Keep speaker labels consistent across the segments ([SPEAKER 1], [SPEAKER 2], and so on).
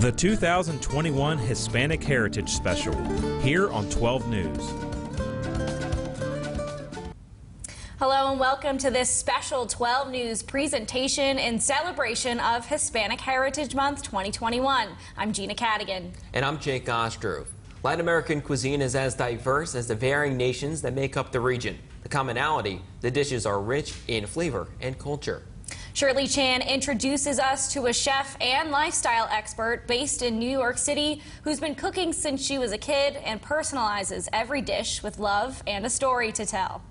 [SPEAKER 1] The 2021 Hispanic Heritage Special, here on 12 News.
[SPEAKER 2] Hello and welcome to this special 12 News presentation in celebration of Hispanic Heritage Month 2021. I'm Gina Cadigan.
[SPEAKER 3] And I'm Jake Ostrov. Latin American cuisine is as diverse as the varying nations that make up the region. The commonality, the dishes are rich in flavor and culture.
[SPEAKER 2] Shirley Chan introduces us to a chef and lifestyle expert based in New York City who's been cooking since she was a kid and personalizes every dish with love and a story to tell.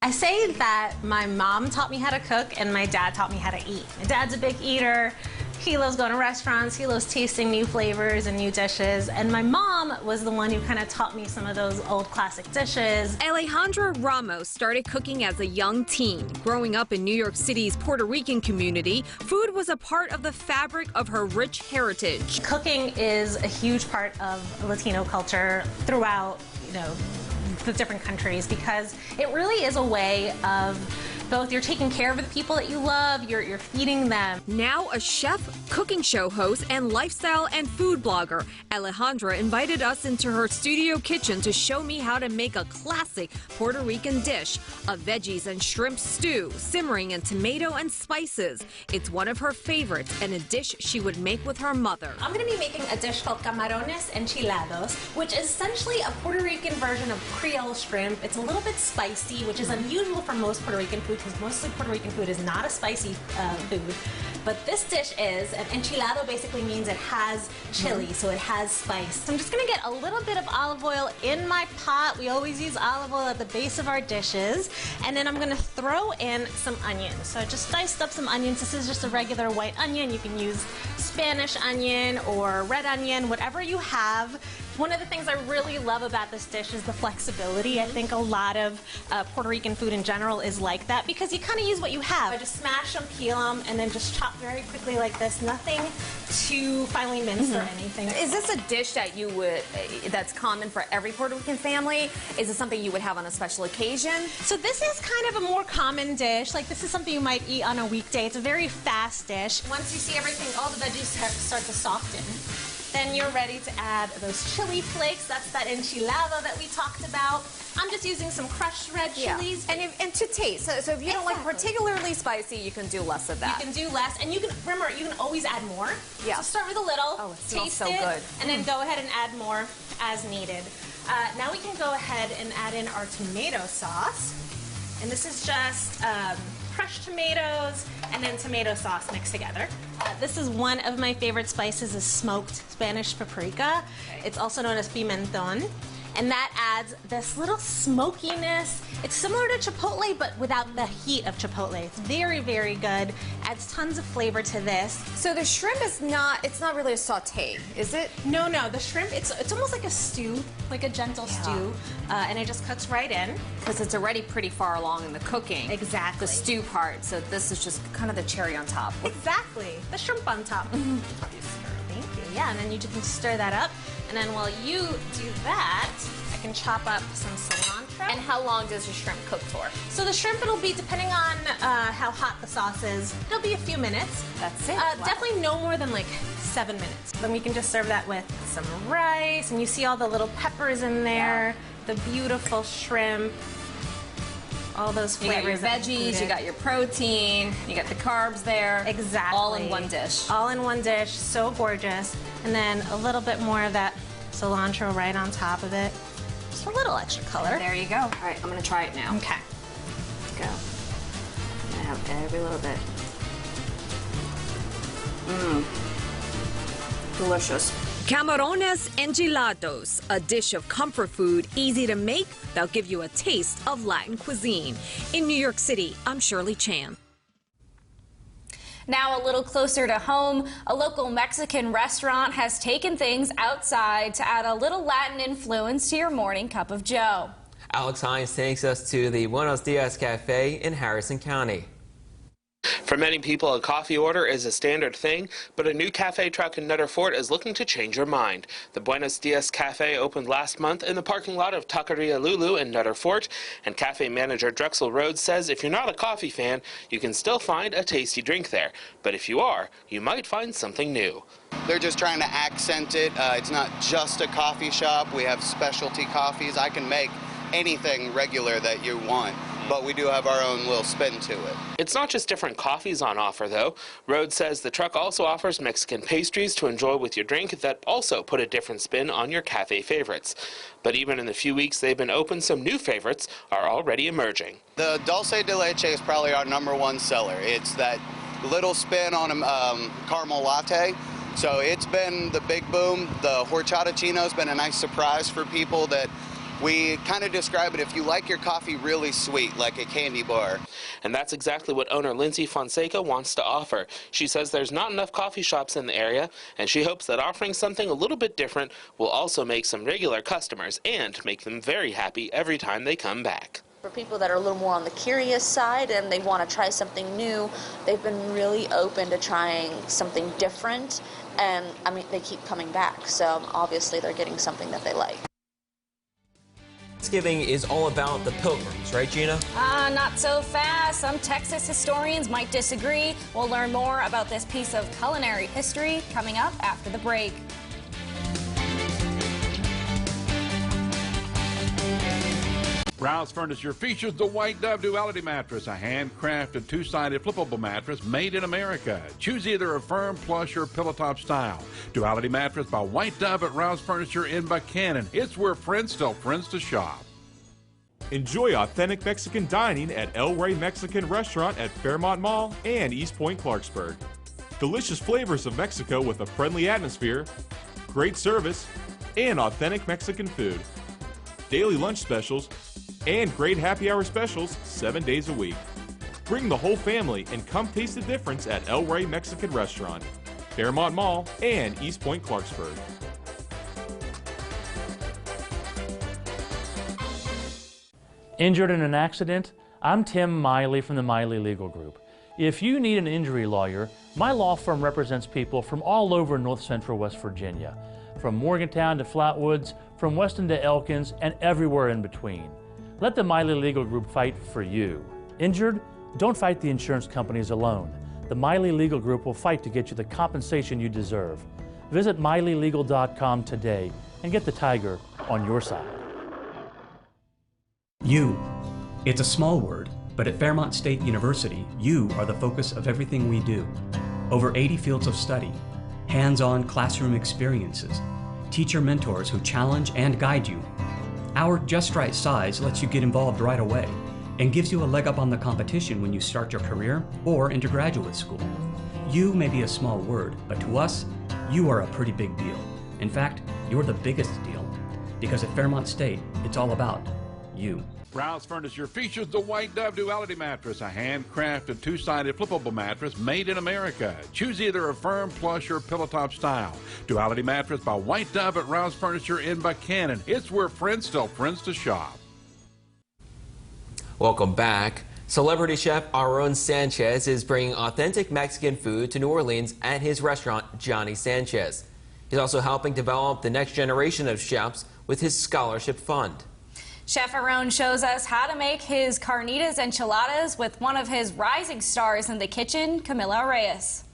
[SPEAKER 4] I say that my mom taught me how to cook and my dad taught me how to eat. My dad's a big eater. He loves going to restaurants. He loves tasting new flavors and new dishes. And my mom was the one who kind of taught me some of those old classic dishes.
[SPEAKER 5] Alejandra Ramos started cooking as a young teen. Growing up in New York City's Puerto Rican community, food was a part of the fabric of her rich heritage.
[SPEAKER 4] Cooking is a huge part of Latino culture throughout, the different countries, because it really is a way of both you're taking care of the people that you love, you're feeding them.
[SPEAKER 5] Now a chef, cooking show host, and lifestyle and food blogger, Alejandra invited us into her studio kitchen to show me how to make a classic Puerto Rican dish, a veggies and shrimp stew, simmering in tomato and spices. It's one of her favorites and a dish she would make with her mother.
[SPEAKER 4] I'm going to be making a dish called camarones enchilados, which is essentially a Puerto Rican version of Creole shrimp. It's a little bit spicy, which is unusual for most Puerto Rican food, because mostly Puerto Rican food is not a spicy food. But this dish is, an enchilado basically means it has chili, so it has spice. So I'm just gonna get a little bit of olive oil in my pot. We always use olive oil at the base of our dishes. And then I'm gonna throw in some onions. So I just diced up some onions. This is just a regular white onion. You can use Spanish onion or red onion, whatever you have. One of the things I really love about this dish is the flexibility. I think a lot of Puerto Rican food in general is like that because you kind of use what you have. I just smash them, peel them, and then just chop very quickly like this. Nothing too finely minced or anything.
[SPEAKER 6] Is this a dish that you would, that's common for every Puerto Rican family? Is it something you would have on a special occasion?
[SPEAKER 4] So this is kind of a more common dish. Like, this is something you might eat on a weekday. It's a very fast dish. Once you see everything, all the veggies start to soften, then you're ready to add those chili flakes. That's that enchilada that we talked about. I'm just using some crushed red chilies.
[SPEAKER 6] Yeah. And to taste. So if you don't like particularly spicy, you can do less of that.
[SPEAKER 4] You can do less. And you can, remember, you can always add more.
[SPEAKER 6] Yeah.
[SPEAKER 4] So start with a little,
[SPEAKER 6] oh, it smells
[SPEAKER 4] taste
[SPEAKER 6] so
[SPEAKER 4] it,
[SPEAKER 6] good.
[SPEAKER 4] and then go ahead and add more as needed. Now we can go ahead and add in our tomato sauce. And this is just crushed tomatoes and then tomato sauce mixed together. This is one of my favorite spices, is smoked Spanish paprika. Okay. It's also known as pimentón. And that adds this little smokiness. It's similar to chipotle, but without the heat of chipotle. It's very, very good. Adds tons of flavor to this.
[SPEAKER 6] So the shrimp is not, it's not really a saute, is it?
[SPEAKER 4] No, the shrimp, it's almost like a stew, like a gentle stew, and it just cooks right in.
[SPEAKER 6] Because it's already pretty far along in the cooking.
[SPEAKER 4] Exactly.
[SPEAKER 6] The stew part, so this is just kind of the cherry on top.
[SPEAKER 4] Exactly, the shrimp on top. Thank you, yeah, and then you can stir that up. And then while you do that, I can chop up some cilantro.
[SPEAKER 6] And how long does your shrimp cook for?
[SPEAKER 4] So the shrimp, it'll be, depending on how hot the sauce is, it'll be a few minutes.
[SPEAKER 6] That's it? Wow.
[SPEAKER 4] Definitely no more than like 7 minutes. Then we can just serve that with some rice, and you see all the little peppers in there, the beautiful shrimp, all those flavors.
[SPEAKER 6] You got your veggies, you got your protein, you got the carbs there.
[SPEAKER 4] Exactly.
[SPEAKER 6] All in one dish.
[SPEAKER 4] All in one dish, so gorgeous. And then a little bit more of that cilantro right on top of it. Just a little extra color.
[SPEAKER 6] And there you go. All right, I'm gonna try it now.
[SPEAKER 4] Okay.
[SPEAKER 6] Let's go. I'm gonna have every little bit. Delicious.
[SPEAKER 5] Camarones enchilados, a dish of comfort food, easy to make, that'll give you a taste of Latin cuisine. In New York City, I'm Shirley Chan.
[SPEAKER 2] Now a little closer to home, a local Mexican restaurant has taken things outside to add a little Latin influence to your morning cup of joe.
[SPEAKER 3] Alex Hines takes us to the Buenos Dias Cafe in Harrison County.
[SPEAKER 7] For many people, a coffee order is a standard thing, but a new cafe truck in Nutter Fort is looking to change your mind. The Buenos Dias Cafe opened last month in the parking lot of Taqueria Lulu in Nutter Fort, and cafe manager Drexel Rhodes says if you're not a coffee fan, you can still find a tasty drink there. But if you are, you might find something new.
[SPEAKER 8] They're just trying to accent it. It's not just a coffee shop. We have specialty coffees. I can make anything regular that you want, but we do have our own little spin to it.
[SPEAKER 7] It's not just different coffees on offer, though. Rhodes says the truck also offers Mexican pastries to enjoy with your drink that also put a different spin on your cafe favorites. But even in the few weeks they've been open, some new favorites are already emerging.
[SPEAKER 8] The dulce de leche is probably our #1 seller. It's that little spin on a caramel latte. So it's been the big boom. The horchata chino's been a nice surprise for people that we kind of describe it if you like your coffee really sweet, like a candy bar.
[SPEAKER 7] And that's exactly what owner Lindsay Fonseca wants to offer. She says there's not enough coffee shops in the area, and she hopes that offering something a little bit different will also make some regular customers and make them very happy every time they come back.
[SPEAKER 9] For people that are a little more on the curious side and they want to try something new, they've been really open to trying something different, and I mean, they keep coming back, so obviously they're getting something that they like.
[SPEAKER 3] Thanksgiving is all about the pilgrims, right, Gina?
[SPEAKER 2] Not so fast. Some Texas historians might disagree. We'll learn more about this piece of culinary history coming up after the break.
[SPEAKER 10] Browse Furniture features the White Dove Duality Mattress, a handcrafted two-sided flippable mattress made in America. Choose either a firm, plush, or pillow top style. Duality Mattress by White Dove at Rouse Furniture in Buchanan. It's where friends tell friends to shop.
[SPEAKER 1] Enjoy authentic Mexican dining at El Rey Mexican Restaurant at Fairmont Mall and East Point, Clarksburg. Delicious flavors of Mexico with a friendly atmosphere, great service, and authentic Mexican food. Daily lunch specials and great happy hour specials 7 days a week. Bring the whole family and come taste the difference at El Rey Mexican Restaurant, Fairmont Mall, and East Point, Clarksburg.
[SPEAKER 11] Injured in an accident? I'm Tim Miley from the Miley Legal Group. If you need an injury lawyer, my law firm represents people from all over North Central West Virginia, from Morgantown to Flatwoods, from Weston to Elkins, and everywhere in between. Let the Miley Legal Group fight for you. Injured? Don't fight the insurance companies alone. The Miley Legal Group will fight to get you the compensation you deserve. Visit MileyLegal.com today and get the tiger on your side.
[SPEAKER 12] You. It's a small word, but at Fairmont State University, you are the focus of everything we do. Over 80 fields of study, hands-on classroom experiences, teacher mentors who challenge and guide you. Our just right size lets you get involved right away and gives you a leg up on the competition when you start your career or into graduate school. You may be a small word, but to us, you are a pretty big deal. In fact, you're the biggest deal, because at Fairmont State, it's all about you.
[SPEAKER 10] Browse Furniture features the White Dove Duality Mattress, a handcrafted two-sided flippable mattress made in America. Choose either a firm, plush, or pillow top style. Duality Mattress by White Dove at Rouse Furniture in Buchanan. It's where friends tell friends to shop.
[SPEAKER 3] Welcome back. Celebrity chef Aaron Sanchez is bringing authentic Mexican food to New Orleans at his restaurant, Johnny Sanchez. He's also helping develop the next generation of chefs with his scholarship fund.
[SPEAKER 2] Chef Aaron shows us how to make his carnitas enchiladas with one of his rising stars in the kitchen, Camila Reyes.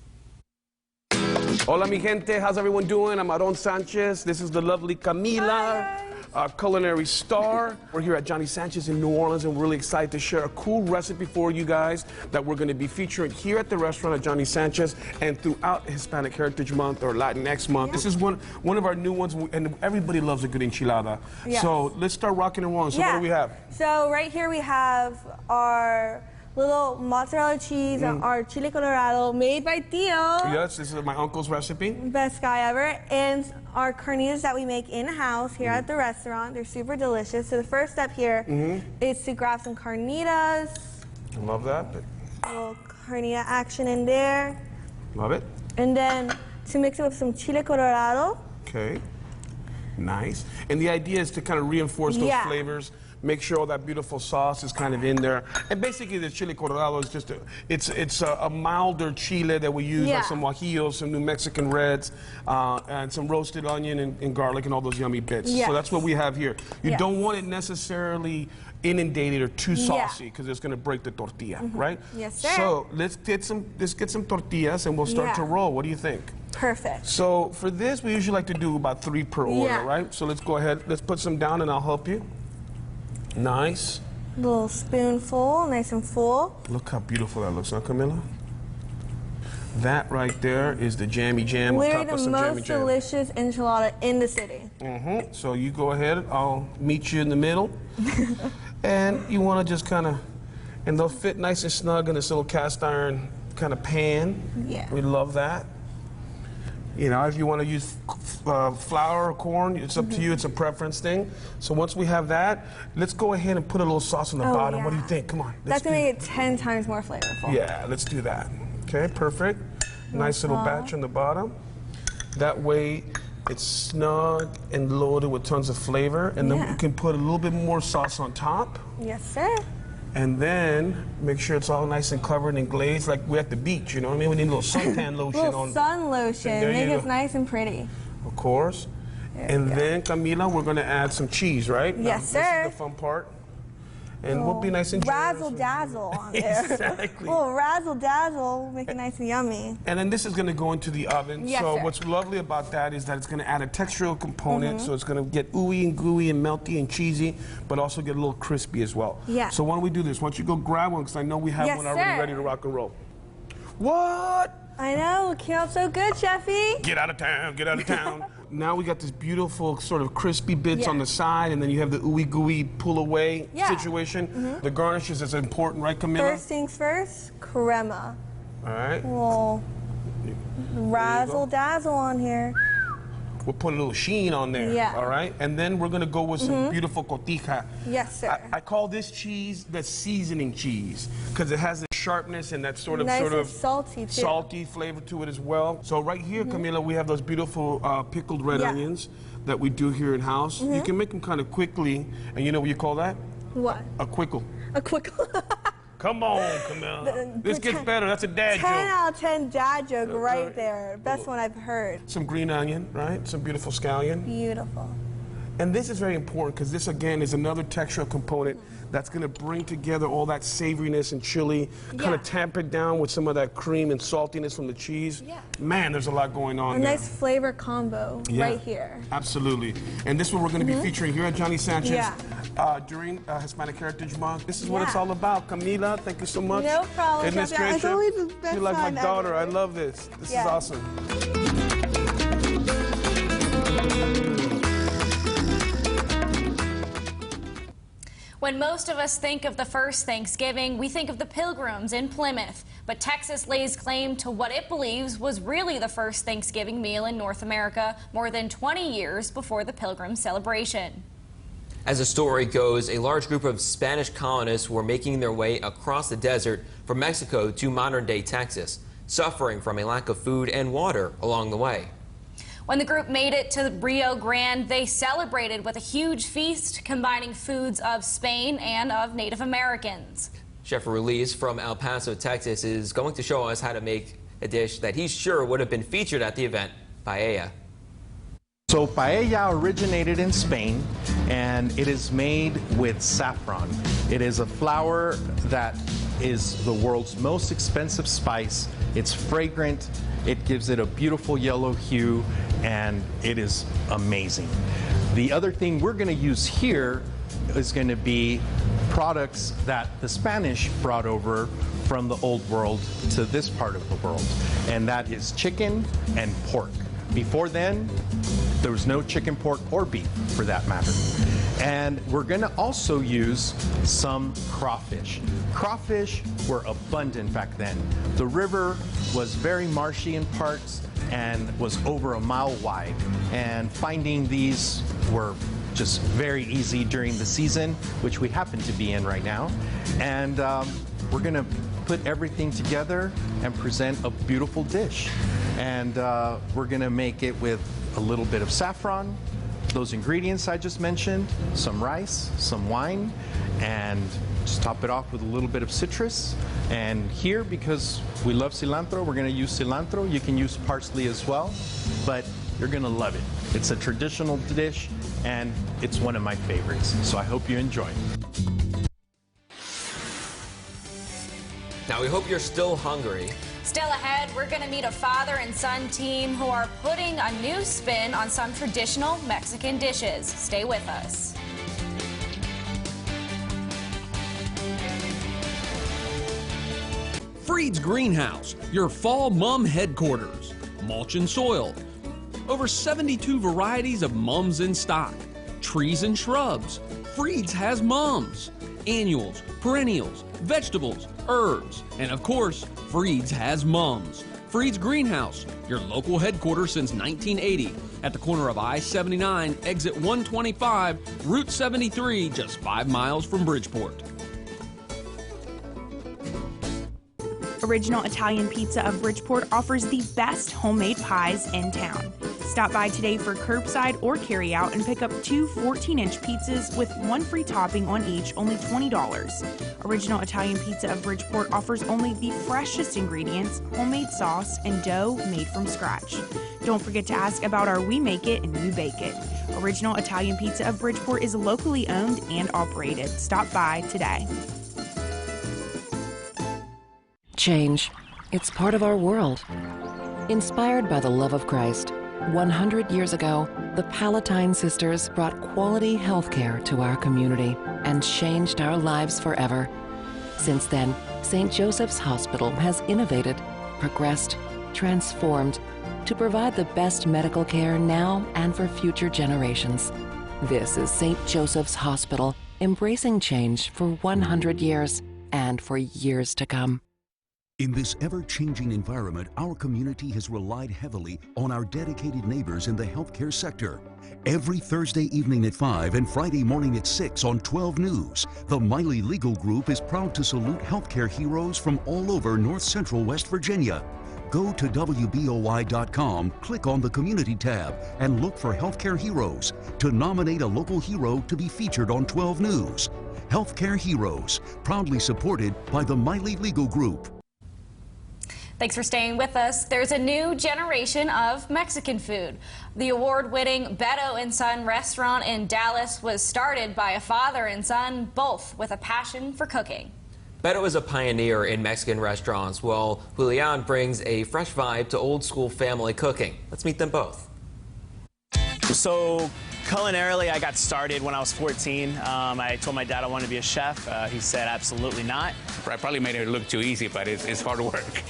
[SPEAKER 13] Hola, mi gente. How's everyone doing? I'm Aaron Sanchez. This is the lovely Camila, a culinary star. We're here at Johnny Sanchez in New Orleans, and we're really excited to share a cool recipe for you guys that we're going to be featuring here at the restaurant at Johnny Sanchez and throughout Hispanic Heritage Month or Latinx Month. This is one of our new ones, and everybody loves a good enchilada.
[SPEAKER 14] Yes.
[SPEAKER 13] So let's start rocking and rolling. So what do we have?
[SPEAKER 14] So right here we have our little mozzarella cheese, our chile colorado made by Tio.
[SPEAKER 13] Yes, this is my uncle's recipe.
[SPEAKER 14] Best guy ever. And our carnitas that we make in-house here at the restaurant. They're super delicious. So the first step here is to grab some carnitas.
[SPEAKER 13] I love that.
[SPEAKER 14] A little carnita action in there.
[SPEAKER 13] Love it.
[SPEAKER 14] And then to mix it with some chile colorado.
[SPEAKER 13] Okay. Nice. And the idea is to kind of reinforce those flavors make sure all that beautiful sauce is kind of in there. And basically the chile colorado is just it's a milder chile that we use, like some guajillos, some New Mexican reds, and some roasted onion and garlic and all those yummy bits. So that's what we have here. You don't want it necessarily inundated or too saucy because it's going to break the tortilla, right?
[SPEAKER 14] Yes, sir.
[SPEAKER 13] So let's get some tortillas and we'll start to roll. What do you think?
[SPEAKER 14] Perfect.
[SPEAKER 13] So for this, we usually like to do about 3 per order, right? So let's go ahead. Let's put some down and I'll help you. Nice.
[SPEAKER 14] Little spoonful, nice and full.
[SPEAKER 13] Look how beautiful that looks, huh, Camila? That right there is the jammy jam on top of some jammy jam.
[SPEAKER 14] Literally the most delicious enchilada in the city.
[SPEAKER 13] So you go ahead. I'll meet you in the middle. And you want to just kind of, and they'll fit nice and snug in this little cast iron kind of pan.
[SPEAKER 14] Yeah.
[SPEAKER 13] We love that. You know, if you want to use flour or corn, it's up to you. It's a preference thing. So once we have that, let's go ahead and put a little sauce on the bottom. What do you think? Come on.
[SPEAKER 14] That's going to make it 10 times more flavorful.
[SPEAKER 13] Yeah, let's do that. Okay, perfect. Nice little batch on the bottom. That way, it's snug and loaded with tons of flavor. And then we can put a little bit more sauce on top.
[SPEAKER 14] Yes, sir.
[SPEAKER 13] And then make sure it's all nice and covered and glazed like we're at the beach, you know what I mean? We need a little suntan lotion
[SPEAKER 14] little
[SPEAKER 13] on.
[SPEAKER 14] Sun lotion, make it nice and pretty.
[SPEAKER 13] Of course. And then, Camila, we're going to add some cheese, right?
[SPEAKER 14] Yes, sir.
[SPEAKER 13] This is the fun part. And we'll be nice and
[SPEAKER 14] razzle dazzle on there.
[SPEAKER 13] Exactly.
[SPEAKER 14] Little razzle dazzle, make it nice and yummy.
[SPEAKER 13] And then this is going to go into the oven.
[SPEAKER 14] Yes,
[SPEAKER 13] so
[SPEAKER 14] sir.
[SPEAKER 13] what's lovely about that is that it's going to add a textural component. So it's going to get ooey and gooey and melty and cheesy, but also get a little crispy as well.
[SPEAKER 14] Yeah.
[SPEAKER 13] So why don't we do this? Why don't you go grab one, because I know we have one already ready to rock and roll. What?
[SPEAKER 14] I know, it came out so good, Chefy.
[SPEAKER 13] Get out of town, get out of town. Now we got this beautiful sort of crispy bits on the side, and then you have the ooey gooey pull away situation. The garnishes is important, right, Camila?
[SPEAKER 14] First things first, crema.
[SPEAKER 13] All right.
[SPEAKER 14] Little razzle dazzle on here.
[SPEAKER 13] We'll put a little sheen on there.
[SPEAKER 14] Yeah.
[SPEAKER 13] All right. And then we're gonna go with some beautiful cotija.
[SPEAKER 14] Yes, sir.
[SPEAKER 13] I call this cheese the seasoning cheese because it has the sharpness and that sort of
[SPEAKER 14] salty too.
[SPEAKER 13] Salty flavor to it as well. So right here, Camila, we have those beautiful pickled red onions that we do here in house. You can make them kind of quickly, and you know what you call that?
[SPEAKER 14] What?
[SPEAKER 13] A quickle.
[SPEAKER 14] A quickle.
[SPEAKER 13] Come on, Camila. This gets better. That's a dad joke.
[SPEAKER 14] 10 out of 10 dad joke right there. Best one I've heard.
[SPEAKER 13] Some green onion, right? Some beautiful scallion.
[SPEAKER 14] Beautiful.
[SPEAKER 13] And this is very important because this, again, is another textural component that's going to bring together all that savoriness and chili, kind of tamp it down with some of that cream and saltiness from the cheese. Man, there's a lot going on there.
[SPEAKER 14] A nice flavor combo right here.
[SPEAKER 13] Absolutely. And this is what we're going to be featuring here at Johnny Sanchez during Hispanic Heritage Month. This is what it's all about. Camila, thank you so much.
[SPEAKER 14] No problem.
[SPEAKER 13] Administration.
[SPEAKER 14] It's always the best.
[SPEAKER 13] You're like my daughter. I love this. This is awesome.
[SPEAKER 2] When most of us think of the first Thanksgiving, we think of the Pilgrims in Plymouth. But Texas lays claim to what it believes was really the first Thanksgiving meal in North America more than 20 years before the Pilgrim celebration.
[SPEAKER 3] As the story goes, a large group of Spanish colonists were making their way across the desert from Mexico to modern-day Texas, suffering from a lack of food and water along the way.
[SPEAKER 2] When the group made it to Rio Grande, they celebrated with a huge feast combining foods of Spain and of Native Americans.
[SPEAKER 3] Chef Ruiz from El Paso, Texas is going to show us how to make a dish that he's sure would have been featured at the event, paella.
[SPEAKER 15] So paella originated in Spain, and it is made with saffron. It is a flour that is the world's most expensive spice. It's fragrant, it gives it a beautiful yellow hue, and it is amazing. The other thing we're going to use here is going to be products that the Spanish brought over from the old world to this part of the world, and that is chicken and pork. Before then, there was no chicken, pork, or beef for that matter. And we're going to also use some crawfish. Crawfish were abundant back then. The river was very marshy in parts and was over a mile wide. And finding these were just very easy during the season, which we happen to be in right now. And we're going to put everything together and present a beautiful dish. And we're going to make it with a little bit of saffron, those ingredients I just mentioned, some rice, some wine, and just top it off with a little bit of citrus. And here, because we love cilantro, we're going to use cilantro. You can use parsley as well, but you're going to love it. It's a traditional dish, and it's one of my favorites, so I hope you enjoy.
[SPEAKER 3] Now, we hope you're still hungry.
[SPEAKER 2] Still ahead, we're going to meet a father and son team who are putting a new spin on some traditional Mexican dishes. Stay with us.
[SPEAKER 16] Freed's Greenhouse, your fall mum headquarters. Mulch and soil. Over 72 varieties of mums in stock. Trees and shrubs. Freed's has mums. Annuals, perennials, vegetables, herbs, and of course, Freed's has mums. Freed's Greenhouse, your local headquarters since 1980, at the corner of I-79, exit 125, Route 73, just 5 miles from Bridgeport.
[SPEAKER 17] Original Italian Pizza of Bridgeport offers the best homemade pies in town. Stop by today for curbside or carryout and pick up 2 14-inch pizzas with 1 free topping on each, only $20. Original Italian Pizza of Bridgeport offers only the freshest ingredients, homemade sauce, and dough made from scratch. Don't forget to ask about our We Make It and You Bake It. Original Italian Pizza of Bridgeport is locally owned and operated. Stop by today.
[SPEAKER 18] Change. It's part of our world. Inspired by the love of Christ, 100 years ago, the Palatine Sisters brought quality health care to our community and changed our lives forever. Since then, St. Joseph's Hospital has innovated, progressed, transformed to provide the best medical care now and for future generations. This is St. Joseph's Hospital, embracing change for 100 years and for years to come.
[SPEAKER 19] In this ever-changing environment, our community has relied heavily on our dedicated neighbors in the healthcare sector. Every Thursday evening at 5 and Friday morning at 6 on 12 News, the Miley Legal Group is proud to salute healthcare heroes from all over North Central West Virginia. Go to WBOY.com, click on the Community tab, and look for Healthcare Heroes to nominate a local hero to be featured on 12 News. Healthcare Heroes, proudly supported by the Miley Legal Group.
[SPEAKER 2] Thanks for staying with us. There's a new generation of Mexican food. The award-winning Beto and Son restaurant in Dallas was started by a father and son, both with a passion for cooking.
[SPEAKER 3] Beto is a pioneer in Mexican restaurants, while Julian brings a fresh vibe to old-school family cooking. Let's meet them both.
[SPEAKER 20] So, culinarily, I got started when I was 14. I told my dad I wanted to be a chef. He said absolutely not.
[SPEAKER 21] I probably made it look too easy, but it's hard work.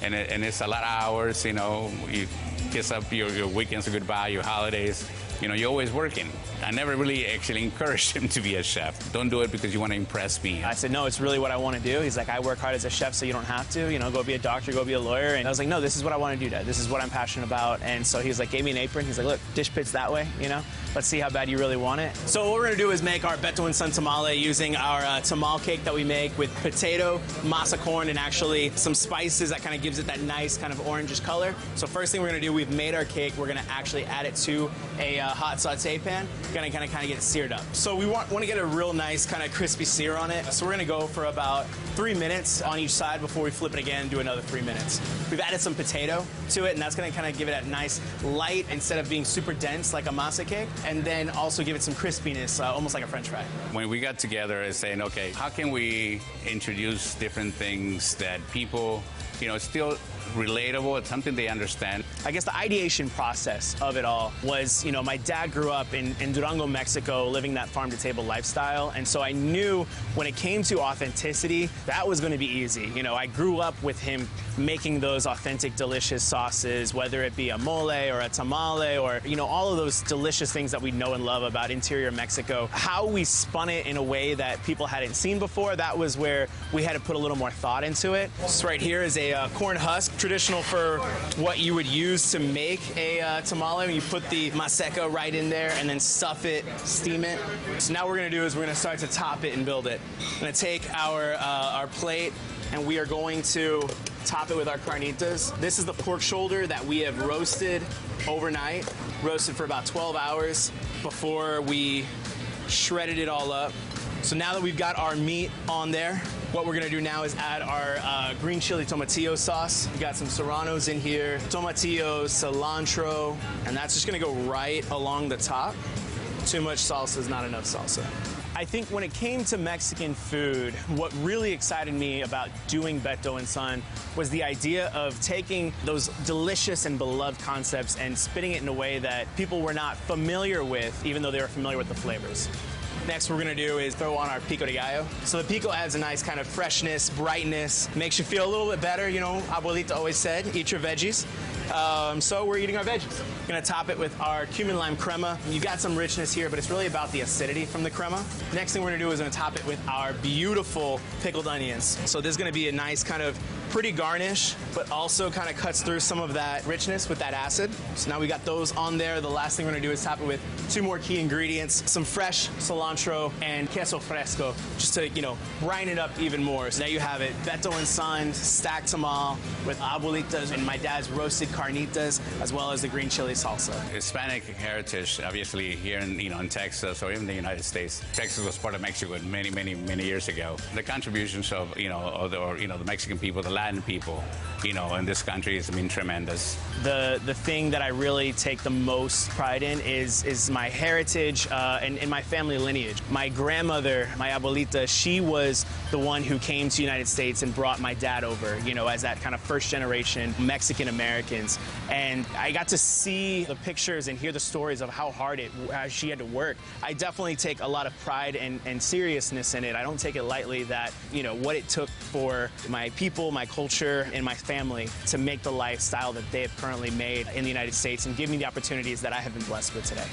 [SPEAKER 21] And it's a lot of hours, you know. You kiss up your weekends goodbye, your holidays. You know, you're always working. I never really actually encouraged him to be a chef. Don't do it because you want to impress me.
[SPEAKER 20] I said, no, it's really what I want to do. He's like, I work hard as a chef so you don't have to. You know, go be a doctor, go be a lawyer. And I was like, no, this is what I want to do, Dad. This is what I'm passionate about. And so he was like, gave me an apron. He's like, look, dish pit's that way, you know. Let's see how bad you really want it. So what we're going to do is make our Beto and Son tamale using our tamal cake that we make with potato, masa corn, and actually some spices that kind of gives it that nice kind of orangish color. So first thing we're going to do, we've made our cake. We're going to actually add it to a hot saute pan. Going to kind of get it seared up. So we want to get a real nice kind of crispy sear on it. So we're going to go for about 3 minutes on each side before we flip it again and do another 3 minutes. We've added some potato to it, and that's going to kind of give it that nice light instead of being super dense like a masa cake, and then also give it some crispiness, almost like a French fry.
[SPEAKER 21] When we got together and saying, okay, how can we introduce different things that people, you know, still relatable, it's something they understand.
[SPEAKER 20] I guess the ideation process of it all was, you know, my dad grew up in Durango, Mexico, living that farm-to-table lifestyle, and so I knew when it came to authenticity, that was going to be easy. You know, I grew up with him making those authentic, delicious sauces, whether it be a mole or a tamale or, you know, all of those delicious things that we know and love about interior Mexico. How we spun it in a way that people hadn't seen before, that was where we had to put a little more thought into it. This right here is a corn husk, traditional for what you would use to make a tamale. You put the maseca right in there and then stuff it, steam it. So now what we're going to do is we're going to start to top it and build it. I'm going to take our plate and we are going to top it with our carnitas. This is the pork shoulder that we have roasted overnight, roasted for about 12 hours before we shredded it all up. So now that we've got our meat on there, what we're gonna do now is add our green chili tomatillo sauce. We got some serranos in here, tomatillos, cilantro, and that's just gonna go right along the top. Too much salsa is not enough salsa. I think when it came to Mexican food, what really excited me about doing Beto and Son was the idea of taking those delicious and beloved concepts and spinning it in a way that people were not familiar with, even though they were familiar with the flavors. Next, what we're gonna do is throw on our pico de gallo. So the pico adds a nice kind of freshness, brightness, makes you feel a little bit better. You know, Abuelita always said, eat your veggies. So we're eating our veggies. We're gonna top it with our cumin lime crema. You got some richness here, but it's really about the acidity from the crema. Next thing we're gonna do is gonna top it with our beautiful pickled onions. So this is gonna be a nice kind of pretty garnish, but also kind of cuts through some of that richness with that acid. So now we got those on there. The last thing we're gonna do is top it with 2 more key ingredients, some fresh cilantro and queso fresco, just to, you know, brine it up even more. So now you have it, Beto and Son, stacked tamal with abuelitas and my dad's roasted carnitas, as well as the green chili salsa.
[SPEAKER 21] Hispanic heritage, obviously here in Texas or even the United States. Texas was part of Mexico many years ago. The contributions of the Mexican people, the Latin people, in this country has been tremendous.
[SPEAKER 20] The thing that I really take the most pride in is my heritage and my family lineage. My grandmother, my abuelita, she was the one who came to the United States and brought my dad over, as that kind of first generation Mexican Americans. And I got to see the pictures and hear the stories of how hard she had to work. I definitely take a lot of pride and seriousness in it. I don't take it lightly that, what it took for my people, my culture, and my family to make the lifestyle that they have currently made in the United States and give me the opportunities that I have been blessed with today.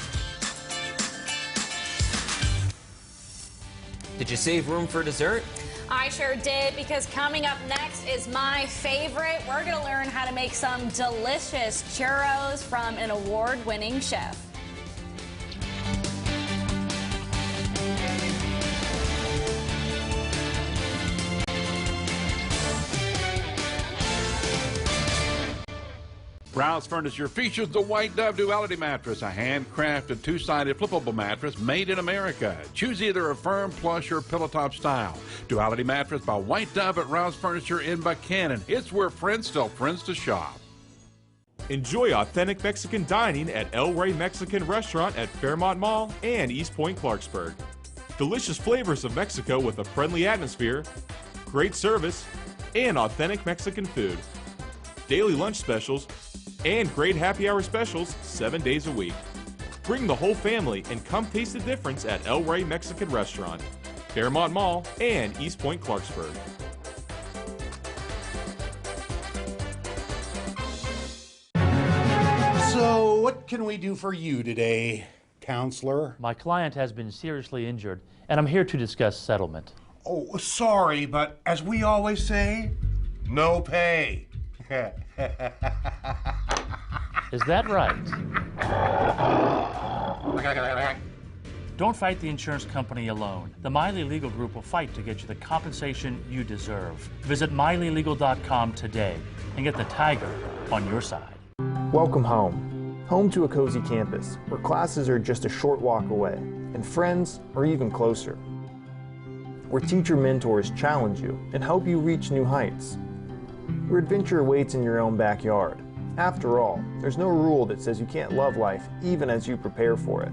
[SPEAKER 3] Did you save room for dessert?
[SPEAKER 2] I sure did, because coming up next is my favorite. We're going to learn how to make some delicious churros from an award-winning chef.
[SPEAKER 10] Browse Furniture features the White Dove Duality Mattress, a handcrafted two-sided flippable mattress made in America. Choose either a firm, plush, or pillow top style. Duality Mattress by White Dove at Rouse Furniture in Buchanan. It's where friends tell friends to shop.
[SPEAKER 1] Enjoy authentic Mexican dining at El Rey Mexican Restaurant at Fairmont Mall and East Point, Clarksburg. Delicious flavors of Mexico with a friendly atmosphere, great service, and authentic Mexican food. Daily lunch specials and great happy hour specials 7 days a week. Bring the whole family and come taste the difference at El Rey Mexican Restaurant, Fairmont Mall, and East Point, Clarksburg.
[SPEAKER 4] So, what can we do for you today, counselor?
[SPEAKER 11] My client has been seriously injured, and I'm here to discuss settlement.
[SPEAKER 4] Oh, sorry, but as we always say, no pay.
[SPEAKER 11] Is that right? Don't fight the insurance company alone. The Miley Legal Group will fight to get you the compensation you deserve. Visit MileyLegal.com today and get the tiger on your side.
[SPEAKER 22] Welcome home. Home to a cozy campus where classes are just a short walk away and friends are even closer. Where teacher mentors challenge you and help you reach new heights. Where adventure awaits in your own backyard. After all, there's no rule that says you can't love life even as you prepare for it.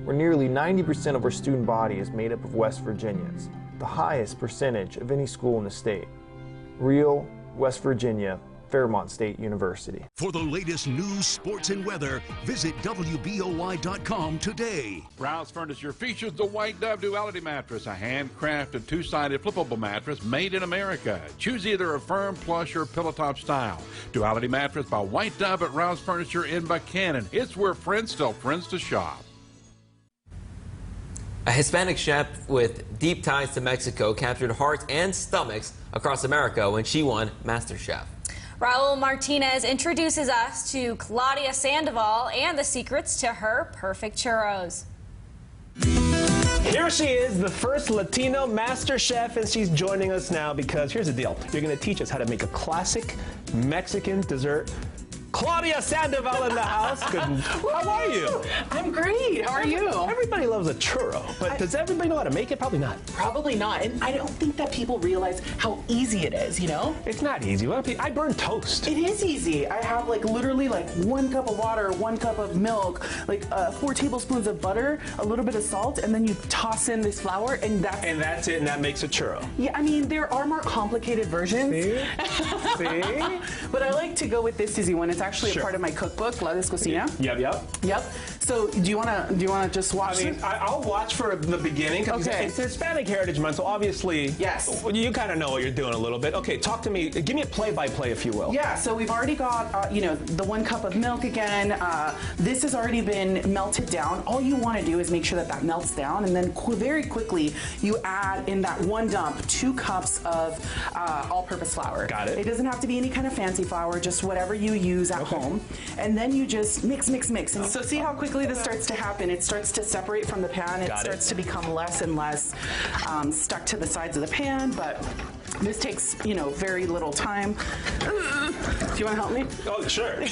[SPEAKER 22] Where nearly 90% of our student body is made up of West Virginians, the highest percentage of any school in the state. Real West Virginia, Fairmont State University.
[SPEAKER 19] For the latest news, sports, and weather, visit WBOY.com today.
[SPEAKER 10] Browse Furniture features the White Dove Duality Mattress, a handcrafted two-sided flippable mattress made in America. Choose either a firm, plush, or pillow top style. Duality Mattress by White Dove at Rouse Furniture in Buchanan. It's where friends tell friends to shop.
[SPEAKER 3] A Hispanic chef with deep ties to Mexico captured hearts and stomachs across America when she won MasterChef.
[SPEAKER 2] Raul Martinez introduces us to Claudia Sandoval and the secrets to her perfect churros.
[SPEAKER 5] Here she is, the first Latino master chef, and she's joining us now because here's the deal. You're going to teach us how to make a classic Mexican dessert. Claudia Sandoval in the house. Good. How are you?
[SPEAKER 6] I'm great. How are you?
[SPEAKER 5] Everybody loves a churro, but does everybody know how to make it? Probably not.
[SPEAKER 6] Probably not. And I don't think that people realize how easy it is, you know?
[SPEAKER 5] It's not easy. I burn toast.
[SPEAKER 6] It is easy. I have literally 1 cup of water, 1 cup of milk, 4 tablespoons of butter, a little bit of salt, and then you toss in this flour, and
[SPEAKER 5] that's it, and that makes a churro.
[SPEAKER 6] Yeah, I mean, there are more complicated versions.
[SPEAKER 5] See? See?
[SPEAKER 6] But I like to go with this easy one. It's actually a part of my cookbook, La Descocina.
[SPEAKER 5] Yep.
[SPEAKER 6] So do you wanna just watch?
[SPEAKER 5] I mean, I'll watch for the beginning.
[SPEAKER 6] Okay.
[SPEAKER 5] It's Hispanic Heritage Month, so obviously,
[SPEAKER 6] yes,
[SPEAKER 5] you kind of know what you're doing a little bit. Okay, talk to me. Give me a play-by-play, if you will.
[SPEAKER 6] Yeah. So we've already got the 1 cup of milk again. This has already been melted down. All you want to do is make sure that melts down, and then very quickly you add in that 1 dump 2 cups of all-purpose flour.
[SPEAKER 5] Got it.
[SPEAKER 6] It doesn't have to be any kind of fancy flour, just whatever you use at home. And then you just mix. And so see how quickly this starts to happen. It starts to separate from the pan. It starts to become less and less stuck to the sides of the pan, but this takes, very little time. Do you want to help me?
[SPEAKER 5] Oh, sure.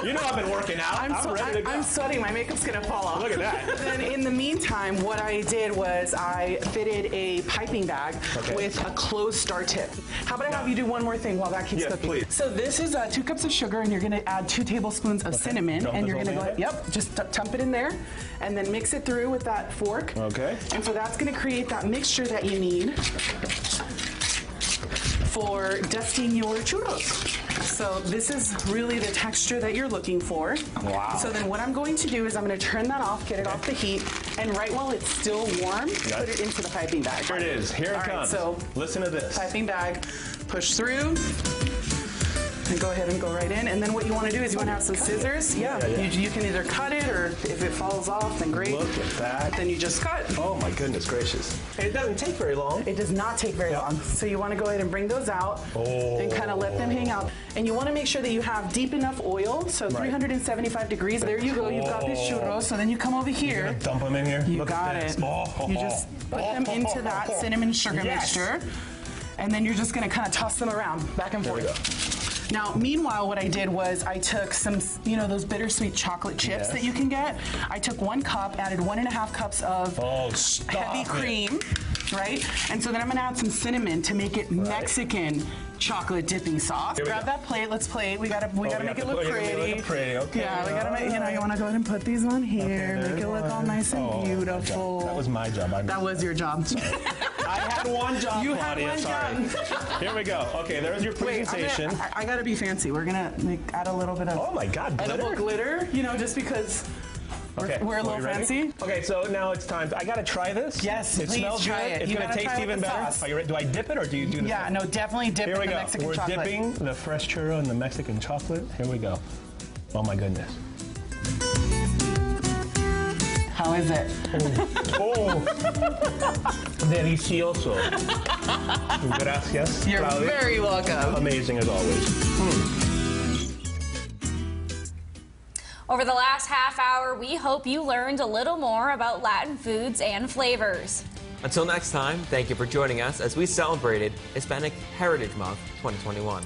[SPEAKER 5] You know I've been working out. I'm ready to go.
[SPEAKER 6] I'm sweating. My makeup's going to fall off.
[SPEAKER 5] Look at that.
[SPEAKER 6] Then in the meantime, what I did was I fitted a piping bag with a closed star tip. How about I have you do one more thing while that keeps cooking?
[SPEAKER 5] Please.
[SPEAKER 6] So this is 2 cups of sugar, and you're going to add 2 tablespoons of cinnamon, and you're going to go ahead. Yep, just dump it in there, and then mix it through with that fork.
[SPEAKER 5] Okay.
[SPEAKER 6] And so that's going to create that mixture that you need for dusting your churros. So this is really the texture that you're looking for.
[SPEAKER 5] Wow.
[SPEAKER 6] So then what I'm going to do is I'm going to turn that off, get it off the heat, and right while it's still warm, put it into the piping bag.
[SPEAKER 5] Here it is. Here it comes. So listen to this.
[SPEAKER 6] Piping bag, push through. And go ahead and go right in. And then what you want to do is you want to have some scissors. Yeah. You can either cut it, or if it falls off, then great.
[SPEAKER 5] Look at that.
[SPEAKER 6] Then you just cut.
[SPEAKER 5] Oh my goodness gracious. It doesn't take very long.
[SPEAKER 6] It does not take very long. So you want to go ahead and bring those out and kind of let them hang out. And you want to make sure that you have deep enough oil, so 375 degrees. There you go. You've got this churro. So then you come over here.
[SPEAKER 5] You're gonna dump them in here?
[SPEAKER 6] You got it. You just put them into that cinnamon sugar mixture. And then you're just going to kind of toss them around, back and forth. Now, meanwhile, what I did was I took some, those bittersweet chocolate chips that you can get. I took 1 cup, added 1.5 cups of heavy cream, right? And so then I'm gonna add some cinnamon to make it Mexican chocolate dipping sauce. Grab that plate, let's plate. We gotta make it look pretty.
[SPEAKER 5] Okay.
[SPEAKER 6] Yeah, we gotta make, you wanna go ahead and put these on here, make it look all nice and beautiful.
[SPEAKER 5] That was my job.
[SPEAKER 6] That was your job.
[SPEAKER 5] I had one job,
[SPEAKER 6] You
[SPEAKER 5] Claudia,
[SPEAKER 6] had one job.
[SPEAKER 5] Here we go. Okay, there's your presentation.
[SPEAKER 6] Wait, I gotta be fancy. We're gonna add a little bit of
[SPEAKER 5] oh my God,
[SPEAKER 6] edible glitter, just because we're a little fancy.
[SPEAKER 5] Okay, so now it's time. I gotta try this.
[SPEAKER 6] Yes,
[SPEAKER 5] it
[SPEAKER 6] please
[SPEAKER 5] smells
[SPEAKER 6] try
[SPEAKER 5] good.
[SPEAKER 6] it.
[SPEAKER 5] It's gonna taste even better. Are you ready? Do I dip it or do you do this?
[SPEAKER 6] Yeah, no, definitely dip it in the Mexican chocolate.
[SPEAKER 5] We're dipping the fresh churro in the Mexican chocolate. Here we go. Oh my goodness.
[SPEAKER 6] How is it?
[SPEAKER 5] Delicioso. Gracias,
[SPEAKER 6] You're
[SPEAKER 5] Claudia.
[SPEAKER 6] very welcome.
[SPEAKER 5] Amazing as always.
[SPEAKER 2] Over the last half hour, we hope you learned a little more about Latin foods and flavors.
[SPEAKER 3] Until next time, thank you for joining us as we celebrated Hispanic Heritage Month 2021.